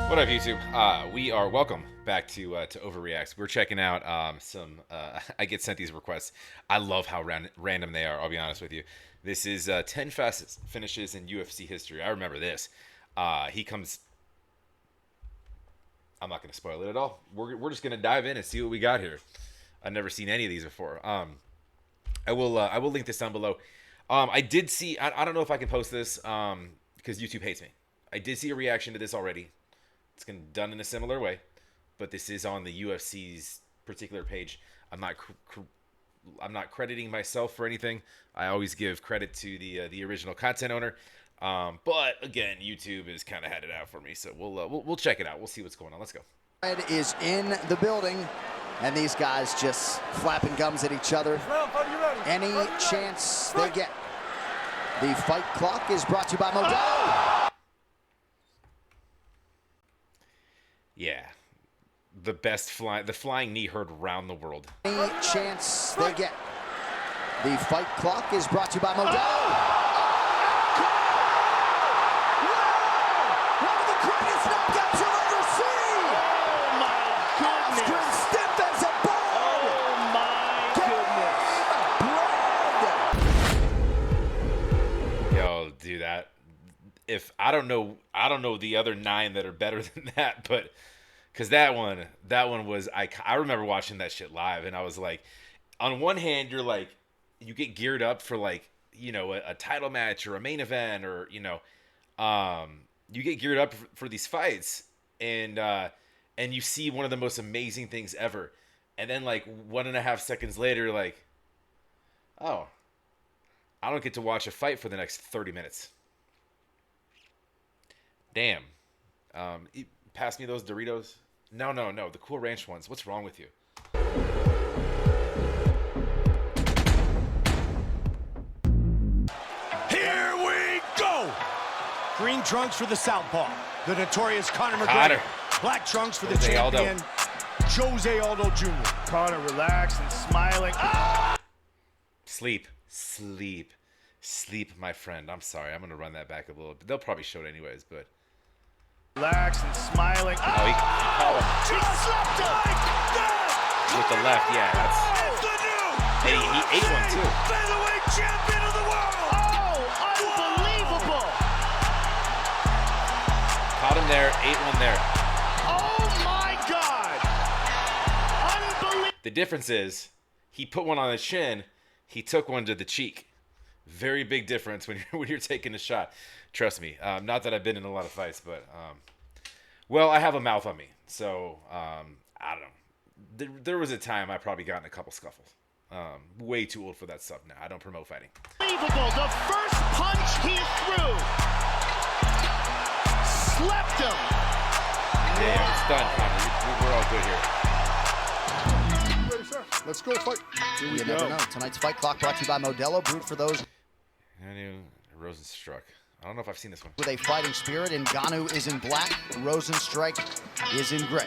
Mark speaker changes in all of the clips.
Speaker 1: What up, YouTube? We are welcome back to Overreacts. We're checking out some. I get sent these requests. I love how random they are. I'll be honest with you. This is 10 fastest finishes in UFC history. I remember this. He comes. I'm not going to spoil it at all. We're just going to dive in and see what we got here. I've never seen any of these before. I will link this down below. I did see. I don't know if I can post this because YouTube hates me. I did see a reaction to this already. It's done in a similar way, but this is on the UFC's particular page. I'm not crediting myself for anything. I always give credit to the original content owner. But again, YouTube has kind of had it out for me, so we'll check it out. We'll see what's going on. Let's go.
Speaker 2: Ed is in the building, and these guys just flapping gums at each other. Any chance they get. The fight clock is brought to you by Modelo.
Speaker 1: Yeah, the flying knee heard round the world.
Speaker 2: Any chance they get. The fight clock is brought to you by Modelo. One of the greatest knockouts you'll ever see.
Speaker 3: Oh my goodness.
Speaker 2: Stiff as a board.
Speaker 3: Oh my goodness.
Speaker 1: Yo, do that. If I don't know the other 9 that are better than that, but because that one was I remember watching that shit live, and I was like, on one hand you're like, you get geared up for like, you know, a title match or a main event, or you know, you get geared up for these fights, and you see one of the most amazing things ever, and then like 1.5 seconds later you're like, oh, I don't get to watch a fight for the next 30 minutes. Damn. Pass me those Doritos. No, the Cool Ranch ones. What's wrong with you?
Speaker 3: Here we go. Green trunks for the southpaw, the notorious Conor McGregor. Black trunks for the champion, Jose Aldo Jr.
Speaker 4: Conor relaxed and smiling. Ah!
Speaker 1: Sleep, my friend. I'm sorry. I'm gonna run that back a little bit. They'll probably show it anyways, but.
Speaker 4: Relaxed and smiling.
Speaker 1: Oh, he caught him.
Speaker 3: He slapped him.
Speaker 1: With the left, yeah, that's.
Speaker 3: It's the new
Speaker 1: And he ate one too.
Speaker 3: featherweight champion of the world. Oh, unbelievable!
Speaker 1: Caught him there, ate one there.
Speaker 3: Oh my God! Unbelievable!
Speaker 1: The difference is, he put one on his chin, he took one to the cheek. Very big difference when you're taking a shot. Trust me. Not that I've been in a lot of fights, but well, I have a mouth on me, so I don't know. There was a time I probably got in a couple scuffles. Way too old for that stuff now. I don't promote fighting.
Speaker 3: Unbelievable! The first punch he threw slept him.
Speaker 1: Yeah, it's done, Connor. We're all good here.
Speaker 4: Ready, sir? Let's go fight. Here we
Speaker 2: You
Speaker 4: go.
Speaker 2: never know. Tonight's fight clock brought to you by Modelo. Brewed for those
Speaker 1: I knew Rosenstruck. I don't know if I've seen this one.
Speaker 2: with a fighting spirit. Ngannou is in black. Rosenstrike is in gray.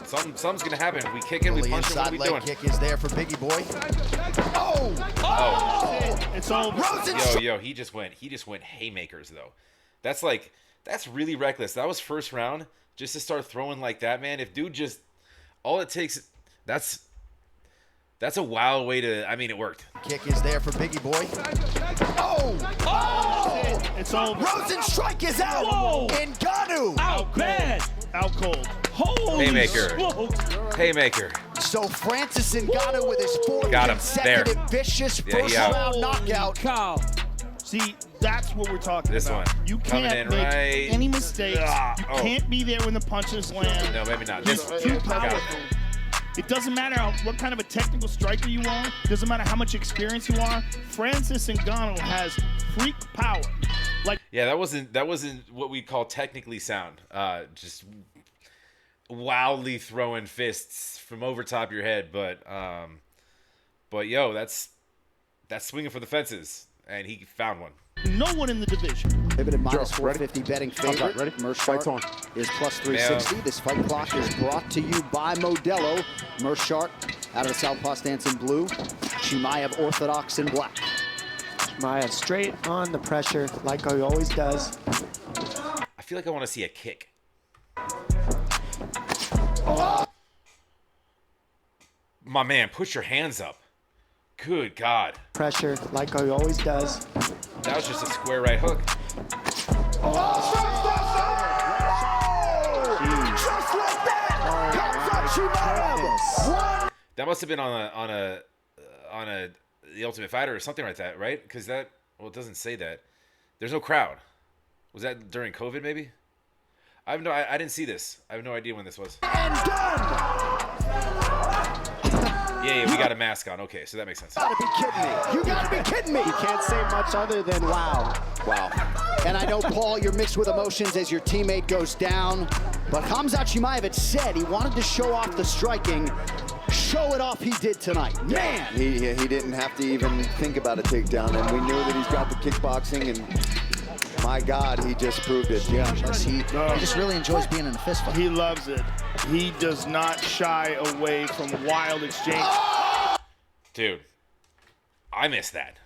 Speaker 1: Something's gonna happen. We kick it, we
Speaker 2: The
Speaker 1: punch it. What
Speaker 2: inside
Speaker 1: are we
Speaker 2: leg
Speaker 1: doing?
Speaker 2: kick is there for Biggie Boy.
Speaker 1: Oh,
Speaker 4: It's over.
Speaker 2: Rosenstrike.
Speaker 1: yo, he just went haymakers though. That's really reckless. That was first round. Just to start throwing like that, man. If dude just all it takes, that's a wild way to. I mean, it worked.
Speaker 2: Kick is there for Biggie Boy.
Speaker 4: It's over.
Speaker 2: Rosenstrike is out.
Speaker 5: Whoa.
Speaker 2: Ngannou.
Speaker 5: Out bad.
Speaker 4: Out cold.
Speaker 5: Holy
Speaker 1: Haymaker.
Speaker 5: smokes.
Speaker 1: Haymaker.
Speaker 2: So Francis Ngannou with his fourth
Speaker 1: Got him.
Speaker 2: consecutive
Speaker 1: There.
Speaker 2: vicious
Speaker 1: Yeah, he
Speaker 2: first
Speaker 1: out.
Speaker 2: round knockout.
Speaker 5: Cow.
Speaker 4: See, that's what we're talking
Speaker 1: This
Speaker 4: about.
Speaker 1: one.
Speaker 4: You
Speaker 1: Coming
Speaker 4: can't
Speaker 1: in
Speaker 4: make
Speaker 1: right.
Speaker 4: any mistakes. You
Speaker 1: Oh.
Speaker 4: can't be there when the punches land.
Speaker 1: No, maybe not.
Speaker 4: He's
Speaker 1: This
Speaker 4: too
Speaker 1: got
Speaker 4: powerful.
Speaker 1: it.
Speaker 4: It doesn't matter what kind of a technical striker you are. Doesn't matter how much experience you are. Francis Ngannou has freak power. Like
Speaker 1: Yeah, that wasn't what we call technically sound. Just wildly throwing fists from over top your head, but yo, that's swinging for the fences, and he found one.
Speaker 4: no one in the division.
Speaker 2: Prohibited minus
Speaker 6: Joe, ready?
Speaker 2: 450 betting favorite.
Speaker 6: Ready? Fights on.
Speaker 2: Is plus 360. This fight clock is brought to you by Modelo. Mershart out of the southpaw stance in blue. Chimaev orthodox in black.
Speaker 6: Chimaev straight on the pressure, like he always does.
Speaker 1: I feel like I want to see a kick. My man, put your hands up. Good God.
Speaker 6: Pressure, like he always does.
Speaker 1: That was just a square right hook.
Speaker 2: Just like that! Chimaev!
Speaker 1: That must have been on a The Ultimate Fighter or something like that, right? Because that, well, it doesn't say that. There's no crowd. Was that during COVID, maybe? I didn't see this. I have no idea when this was.
Speaker 2: And done!
Speaker 1: Yeah, we got a mask on. Okay, so that makes sense.
Speaker 2: You gotta be kidding me. You gotta be kidding me.
Speaker 6: You can't say much other than wow.
Speaker 2: Wow. And I know, Paul, you're mixed with emotions as your teammate goes down. But Khamzat Chimaev had said he wanted to show off the striking. Show it off he did tonight. Man!
Speaker 7: He didn't have to even think about a takedown, and we knew that he's got the kickboxing, and my God, he just proved it.
Speaker 2: Yeah, he just really enjoys being in a fist fight.
Speaker 4: He loves it. He does not shy away from wild exchange.
Speaker 1: Dude, I missed that.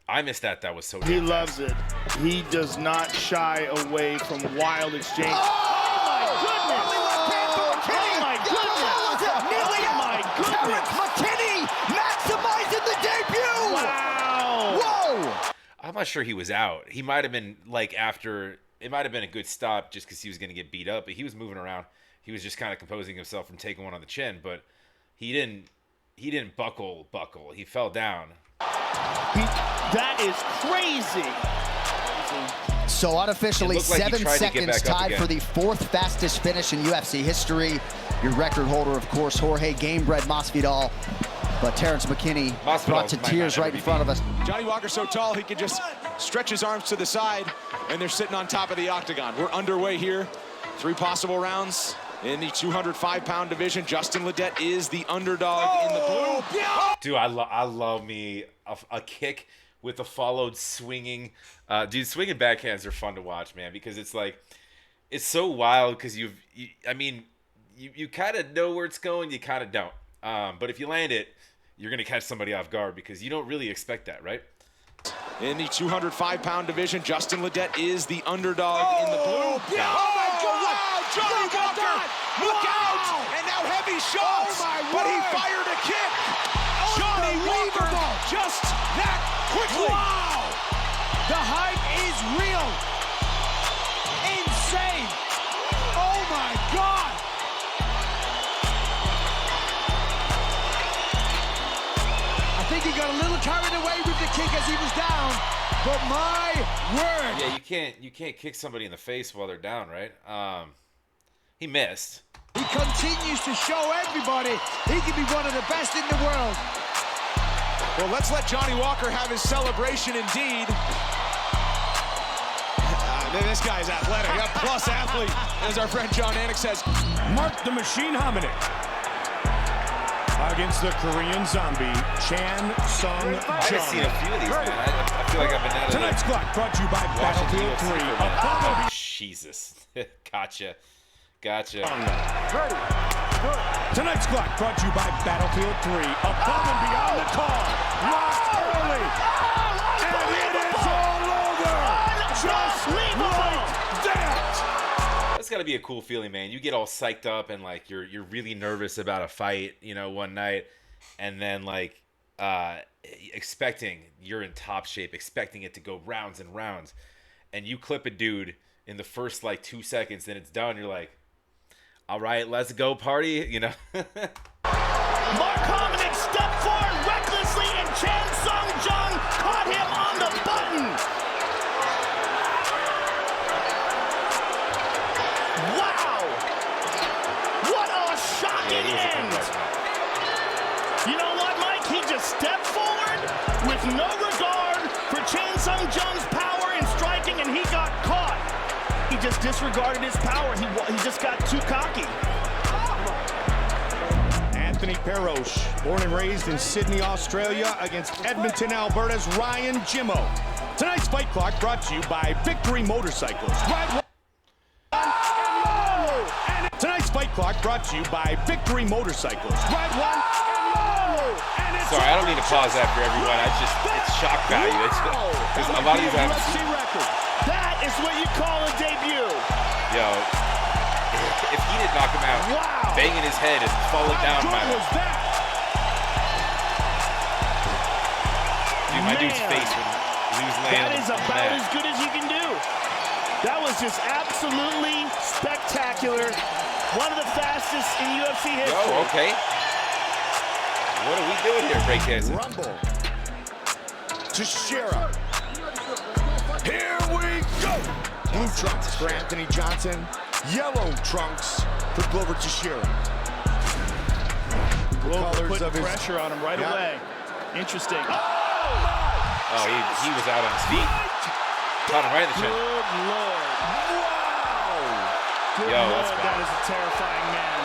Speaker 1: That was so
Speaker 4: He
Speaker 1: damn
Speaker 4: loves
Speaker 1: fast.
Speaker 4: it. He does not shy away from wild exchange.
Speaker 1: I'm not sure he was out. He might have been like after. It might have been a good stop just because he was going to get beat up. But he was moving around. He was just kind of composing himself from taking one on the chin. But he didn't buckle. He fell down.
Speaker 4: That is crazy.
Speaker 2: So unofficially,
Speaker 1: It looked like he
Speaker 2: 7
Speaker 1: tried to get
Speaker 2: seconds
Speaker 1: back up
Speaker 2: tied
Speaker 1: again.
Speaker 2: for the 4th fastest finish in UFC history. Your record holder, of course, Jorge Gamebred Masvidal. But Terrence McKinney brought to
Speaker 1: might
Speaker 2: tears
Speaker 1: not
Speaker 2: right
Speaker 1: ever
Speaker 2: in
Speaker 1: be
Speaker 2: front of us.
Speaker 3: Johnny Walker's so tall, he can just stretch his arms to the side, and they're sitting on top of the octagon. We're underway here. 3 possible rounds in the 205-pound division. Justin Ledet is the underdog in the blue.
Speaker 1: Dude, I love me a kick with a followed swinging. Dude, swinging backhands are fun to watch, man, because it's like, it's so wild because you kind of know where it's going, you kind of don't. But if you land it, you're going to catch somebody off guard because you don't really expect that, right?
Speaker 3: In the 205-pound division, Justin Ledet is the underdog in the blue.
Speaker 5: Yeah.
Speaker 3: Oh my God! Johnny Walker, look out! And now heavy shots, but he fired a kick. Johnny Walker, just that quickly.
Speaker 5: Wow! The hype is real. Insane. Oh my God. I think he got a little carried away with the kick as he was down, but my word.
Speaker 1: Yeah, you can't kick somebody in the face while they're down, right? He missed.
Speaker 5: He continues to show everybody he can be one of the best in the world.
Speaker 3: Well, let's let Johnny Walker have his celebration indeed. This guy's athletic, a plus athlete, as our friend John Anik says.
Speaker 8: Mark the Machine Hominick against the Korean zombie, Chan Sung
Speaker 1: I haven't
Speaker 8: Jung.
Speaker 1: seen a few of these, man. I feel like I've been out of
Speaker 8: Tonight's clock brought to you by
Speaker 1: watching
Speaker 8: Battlefield
Speaker 1: UFC
Speaker 8: 3.
Speaker 1: for a minute.
Speaker 8: Apollo
Speaker 1: Oh, Jesus. Gotcha.
Speaker 8: Tonight's clock brought to you by Battlefield 3. Above and beyond the call. Locked early. And it is all over. Just like that.
Speaker 1: That's got to be a cool feeling, man. You get all psyched up and like you're really nervous about a fight, one night, and then like expecting you're in top shape, expecting it to go rounds and rounds, and you clip a dude in the first like 2 seconds, then it's done. You're like, all right, let's go party,
Speaker 4: Mark Hominick stepped forward recklessly, and Chan Sung Jung caught him on the button. Wow! What a shocking end! You know what, Mike? He just stepped forward with no regard for Chan Sung Jung's power in striking, and he got caught. He just disregarded his power. He just got too cocky.
Speaker 8: Anthony Perosh, born and raised in Sydney, Australia, against Edmonton, Alberta's Ryan Jimmo. Tonight's fight clock brought to you by Victory Motorcycles. Tonight's fight clock brought to you by Victory Motorcycles. Ride one and
Speaker 1: Sorry, I don't mean to pause after everyone. It's shock value. It's because a lot of these I haven't seen.
Speaker 4: That is what you call a debut.
Speaker 1: Yo, if he didn't knock him out, banging his head and falling down, my dude's face when he was laying.
Speaker 4: That is about as good as you can do. That was just absolutely spectacular. One of the fastest in UFC history.
Speaker 1: Yo, okay. What are we doing here, breakdancing?
Speaker 8: Rumble. Teixeira. Here we go. Blue trunks for Anthony Johnson. Yellow trunks for Glover Teixeira.
Speaker 4: Glover putting pressure on him right away. Interesting.
Speaker 1: Oh, he was out on his feet. Caught him right in the chin.
Speaker 4: Good Lord. Wow. Good
Speaker 1: Yo,
Speaker 4: Lord,
Speaker 1: that's bad.
Speaker 4: that is a terrifying man.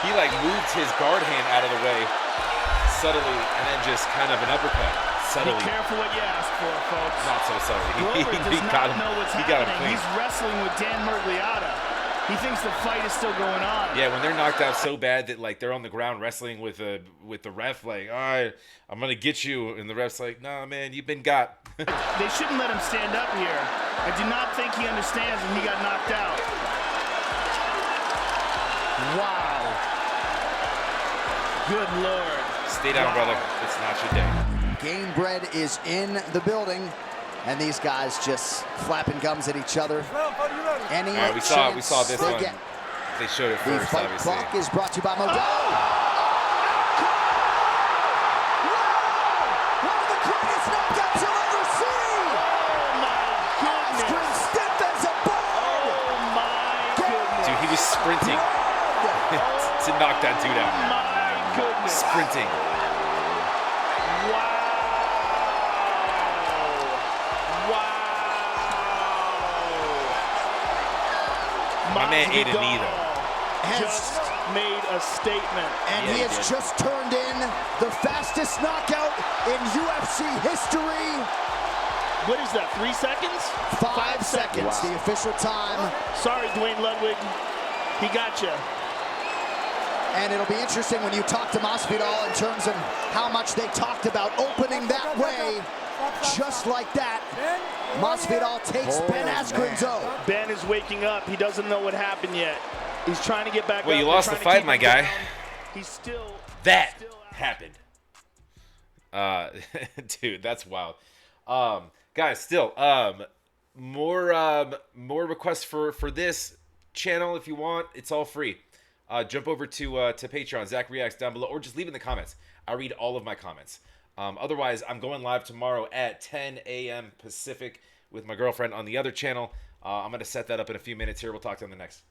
Speaker 1: He like moved his guard hand out of the way subtly and then just kind of an uppercut. Subtly.
Speaker 4: Be careful what you ask for, folks.
Speaker 1: Not so subtly.
Speaker 4: Glover
Speaker 1: He
Speaker 4: does
Speaker 1: got
Speaker 4: not
Speaker 1: him.
Speaker 4: know what's
Speaker 1: He got him
Speaker 4: happening.
Speaker 1: clean.
Speaker 4: He's wrestling with Dan Miragliotta. He thinks the fight is still going on.
Speaker 1: Yeah, when they're knocked out so bad that like they're on the ground wrestling with the ref, like, all right, I'm gonna get you, and the ref's like, nah, man, you've been got.
Speaker 4: They shouldn't let him stand up here. I do not think he understands when he got knocked out. Wow. Good Lord.
Speaker 1: Stay down, brother. It's not your day.
Speaker 2: Game Bread is in the building, and these guys just flapping gums at each other. Any
Speaker 1: All right, we saw this one.
Speaker 2: get.
Speaker 1: They showed it
Speaker 2: The
Speaker 1: first,
Speaker 2: fight
Speaker 1: obviously.
Speaker 2: clock is brought to you by Modelo. One of the greatest knockouts you'll ever see.
Speaker 4: Oh, my goodness.
Speaker 2: Askren stiff as a board.
Speaker 4: Oh, my goodness.
Speaker 1: Dude, he was sprinting to knock that dude out.
Speaker 4: My goodness.
Speaker 1: Sprinting.
Speaker 4: Wow.
Speaker 1: My man ate a knee, though.
Speaker 4: Just made a statement.
Speaker 2: And
Speaker 1: Yeah,
Speaker 2: he
Speaker 1: he
Speaker 2: has
Speaker 1: did.
Speaker 2: just turned in the fastest knockout in UFC history.
Speaker 4: What is that, 3 seconds?
Speaker 2: 5 seconds, the official time.
Speaker 4: Sorry, Dwayne Ludwig. He got you.
Speaker 2: And it'll be interesting when you talk to Masvidal in terms of how much they talked about opening that way. Just like that, Masvidal takes Ben Askren's O.
Speaker 4: Ben is waking up. He doesn't know what happened yet. He's trying to get back
Speaker 1: Well,
Speaker 4: up.
Speaker 1: you
Speaker 4: They're
Speaker 1: lost the
Speaker 4: trying to
Speaker 1: fight,
Speaker 4: keep
Speaker 1: my
Speaker 4: him
Speaker 1: guy.
Speaker 4: down. He's still...
Speaker 1: That
Speaker 4: still out.
Speaker 1: happened. Dude, that's wild. Guys, still, more requests for this channel if you want. It's all free. Jump over to Patreon, Zach Reacts down below, or just leave in the comments. I read all of my comments. Otherwise, I'm going live tomorrow at 10 a.m. Pacific with my girlfriend on the other channel. I'm going to set that up in a few minutes here. We'll talk to you on the next.